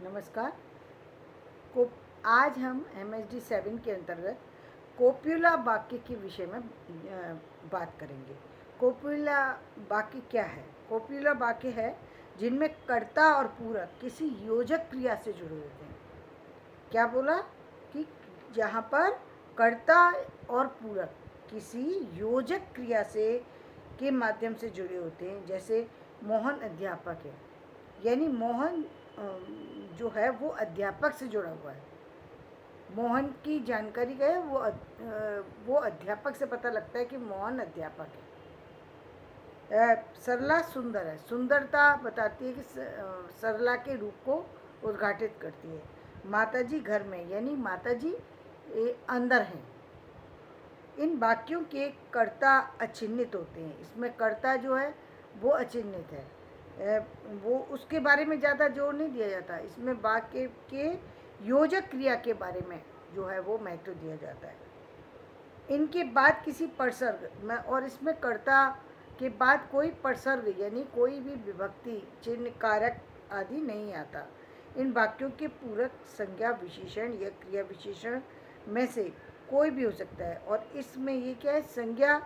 नमस्कार। को आज हम MSD 7 के अंतर्गत कोप्युला वाक्य के विषय में बात करेंगे। कोप्युला वाक्य क्या है? कोप्युला वाक्य है जिनमें कर्ता और पूरक किसी योजक क्रिया से जुड़े होते हैं। क्या बोला कि जहाँ पर कर्ता और पूरक किसी योजक क्रिया से के माध्यम से जुड़े होते हैं। जैसे मोहन अध्यापक है, यानी मोहन जो है वो अध्यापक से जुड़ा हुआ है। मोहन की जानकारी का है वो अध्यापक से पता लगता है कि मोहन अध्यापक है। सरला सुंदर है, सुंदरता बताती है कि सरला के रूप को उद्घाटित करती है। माताजी घर में, यानी माताजी अंदर हैं। इन वाक्यों के कर्ता अचिन्हित होते हैं। इसमें कर्ता जो है वो अचिन्हित है, वो उसके बारे में ज़्यादा जोर नहीं दिया जाता। इसमें वाक्य के योजक क्रिया के बारे में जो है वो महत्व दिया जाता है। इनके बाद किसी परसर्ग में, और इसमें कर्ता के बाद कोई परसर्ग यानी कोई भी विभक्ति चिन्ह कारक आदि नहीं आता। इन वाक्यों के पूरक संज्ञा विशेषण या क्रिया विशेषण में से कोई भी हो सकता है। और इसमें ये क्या है, संज्ञा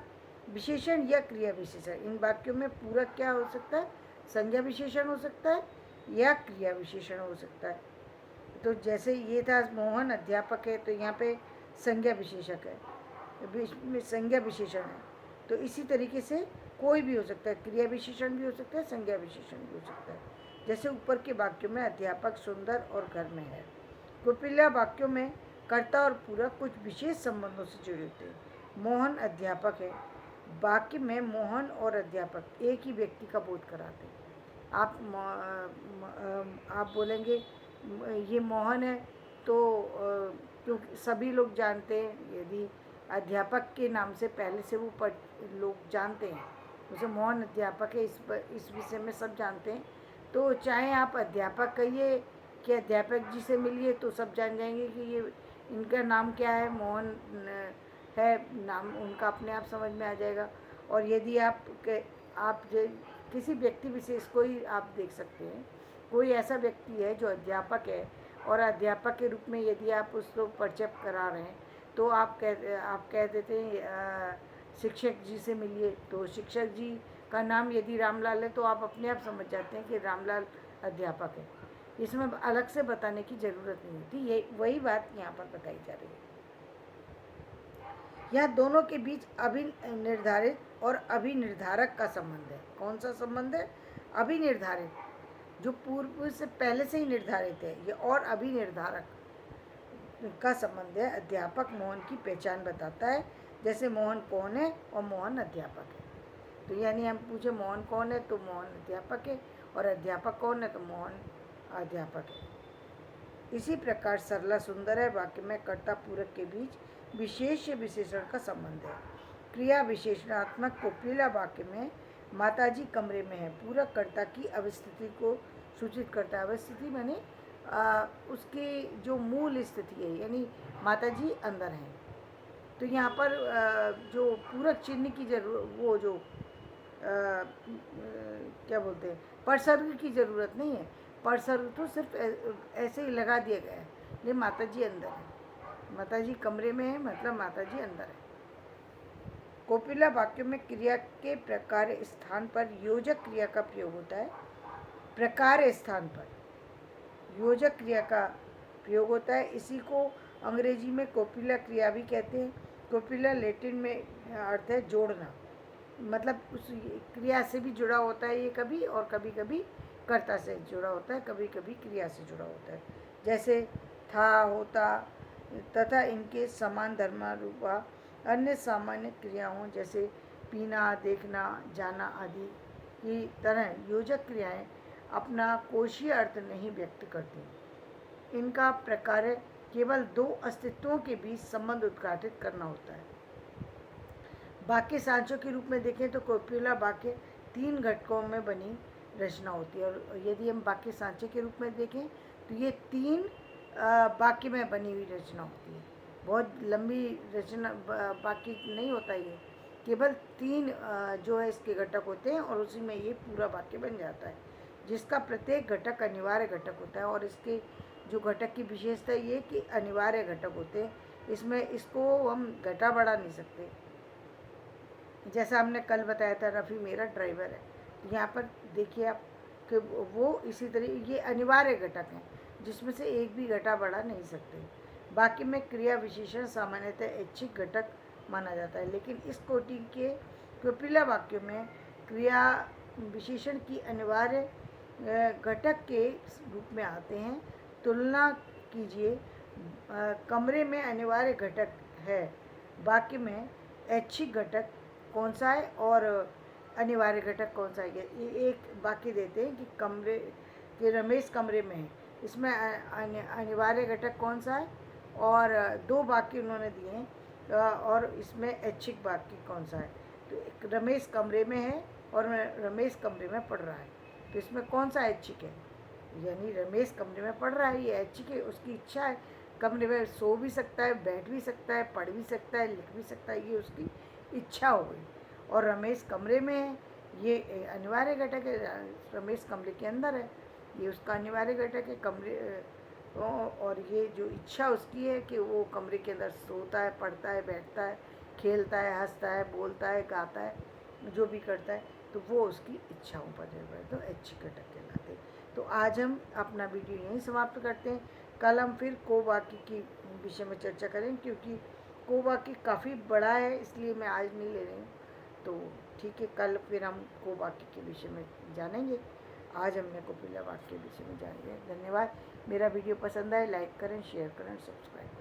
विशेषण या क्रिया विशेषण। इन वाक्यों में पूरक क्या हो सकता है, संज्ञा विशेषण हो सकता है या क्रिया विशेषण हो सकता है। तो जैसे ये था मोहन अध्यापक है, तो यहाँ पे संज्ञा विशेषक है, संज्ञा विशेषण है। तो इसी तरीके से कोई भी हो सकता है, क्रिया विशेषण भी हो सकता है, संज्ञा विशेषण भी हो सकता है। जैसे ऊपर के वाक्यों में अध्यापक सुंदर और घर में है। कोपिला वाक्यों में कर्ता और पूरक कुछ विशेष संबंधों से जुड़े होते हैं। मोहन अध्यापक है, वाक्य में मोहन और अध्यापक एक ही व्यक्ति का बोध कराते हैं। आप बोलेंगे ये मोहन है, तो क्योंकि सभी लोग जानते हैं, यदि अध्यापक के नाम से पहले से वो लोग जानते हैं, जैसे मोहन अध्यापक है, इस विषय में सब जानते हैं। तो चाहे आप अध्यापक कहिए कि अध्यापक जी से मिलिए, तो सब जान जाएंगे कि ये इनका नाम क्या है, मोहन है नाम, उनका अपने आप समझ में आ जाएगा। और यदि आप किसी व्यक्ति विशेष को ही आप देख सकते हैं, कोई ऐसा व्यक्ति है जो अध्यापक है और अध्यापक के रूप में यदि आप उसको परिचय करा रहे हैं, तो आप कह देते हैं शिक्षक जी से मिलिए। तो शिक्षक जी का नाम यदि रामलाल है, तो आप अपने आप समझ जाते हैं कि रामलाल अध्यापक है। इसमें अलग से बताने की ज़रूरत नहीं होती। ये वही बात यहाँ पर बताई जा रही है। यहाँ दोनों के बीच अभिनिर्धारित और अभिनिर्धारक का संबंध है। कौन सा संबंध है? अभिनिर्धारित, जो पूर्व से पहले से ही निर्धारित है, ये, और अभिनिर्धारक का संबंध है। अध्यापक मोहन की पहचान बताता है, जैसे मोहन कौन है और मोहन अध्यापक है। तो यानी हम पूछे मोहन कौन है, तो मोहन अध्यापक है, और अध्यापक कौन है, तो मोहन अध्यापक है। इसी प्रकार सरला सुंदर है वाक्य में कर्ता पूरक के बीच विशेष विशेषण का संबंध है। क्रिया विशेषणात्मक कोपिला वाक्य में माताजी कमरे में है, पूरक कर्ता की अवस्थिति को सूचित करता है। अवस्थिति माने उसकी जो मूल स्थिति है, यानी माताजी अंदर हैं। तो यहाँ पर जो पूरक चिन्ह की वो जो क्या बोलते हैं, परसर्ग की ज़रूरत नहीं है। परसर्ग तो सिर्फ ऐसे ही लगा दिया गया है। ये माताजी अंदर है, माताजी कमरे में है, मतलब माताजी अंदर है। कोपिला वाक्यों में क्रिया के प्रकार स्थान पर योजक क्रिया का प्रयोग होता है। प्रकार स्थान पर योजक क्रिया का प्रयोग होता है। इसी को अंग्रेजी में कोपिला क्रिया भी कहते हैं। कोपिला लैटिन में अर्थ है जोड़ना, मतलब उस क्रिया से भी जुड़ा होता है ये कभी, और कभी कभी कर्ता से जुड़ा होता है, कभी कभी क्रिया से जुड़ा होता है। जैसे था, होता तथा इनके समान धर्मारूपा अन्य सामान्य क्रियाओं जैसे पीना, देखना, जाना आदि की तरह योजक क्रियाएं अपना कोशीय अर्थ नहीं व्यक्त करती। इनका प्रकार केवल दो अस्तित्वों के बीच संबंध उद्घाटित करना होता है। वाक्य सांचों के रूप में देखें तो कोपिला वाक्य 3 घटकों में बनी रचना होती है। और यदि हम वाक्य सांचे के रूप में देखें तो ये 3 वाक्य में बनी हुई रचना होती है। बहुत लंबी रचना वाक्य नहीं होता, ये केवल 3 जो है इसके घटक होते हैं, और उसी में ये पूरा वाक्य बन जाता है। जिसका प्रत्येक घटक अनिवार्य घटक होता है। और इसके जो घटक की विशेषता ये कि अनिवार्य घटक होते हैं, इसमें इसको हम घटा बढ़ा नहीं सकते। जैसा हमने कल बताया था, रफ़ी मेरा ड्राइवर है, यहाँ पर देखिए आप कि वो इसी तरह ये अनिवार्य घटक हैं जिसमें से एक भी घटा बढ़ा नहीं सकते। बाकी में क्रिया विशेषण सामान्यतः ऐच्छिक घटक माना जाता है, लेकिन इस कोटि के कोपिला वाक्यों में क्रिया विशेषण की अनिवार्य घटक के रूप में आते हैं। तुलना कीजिए, कमरे में अनिवार्य घटक है, वाक्य में ऐच्छिक घटक कौन सा है और अनिवार्य घटक कौन सा है। ये एक वाक्य देते हैं कि कमरे कि रमेश कमरे में है, इसमें अनिवार्य घटक कौन सा है, और दो वाक्य उन्होंने दिए हैं और इसमें ऐच्छिक वाक्य कौन सा है। तो एक रमेश कमरे में है और रमेश कमरे में पढ़ रहा है, तो इसमें कौन सा ऐच्छिक है, यानी रमेश कमरे में पढ़ रहा है, ये ऐच्छिक है, उसकी इच्छा है, कमरे में सो भी सकता है, बैठ भी सकता है, पढ़ भी सकता है, लिख भी सकता है, ये उसकी इच्छा हो गई। और रमेश कमरे में है, ये अनिवार्य घटक है, रमेश कमरे के अंदर है, ये उसका अनिवार्य घटक है कमरे। और ये जो इच्छा उसकी है कि वो कमरे के अंदर सोता है, पढ़ता है, बैठता है, खेलता है, हंसता है, बोलता है, गाता है, जो भी करता है, तो वो उसकी इच्छाओं पर निर्भर है, तो ऐच्छिक घटक कहलाते हैं। तो आज हम अपना वीडियो यहीं समाप्त करते हैं। कल हम फिर को वाक्य की विषय में चर्चा करें, क्योंकि को वाक्य काफ़ी बड़ा है, इसलिए मैं आज नहीं ले रही हूँ। तो ठीक है, कल फिर हम को वाक्य के विषय में जानेंगे। आज हमने कोपिला वाक्य के विषय में जान लिया। धन्यवाद। मेरा वीडियो पसंद आए लाइक करें, शेयर करें, सब्सक्राइब करें।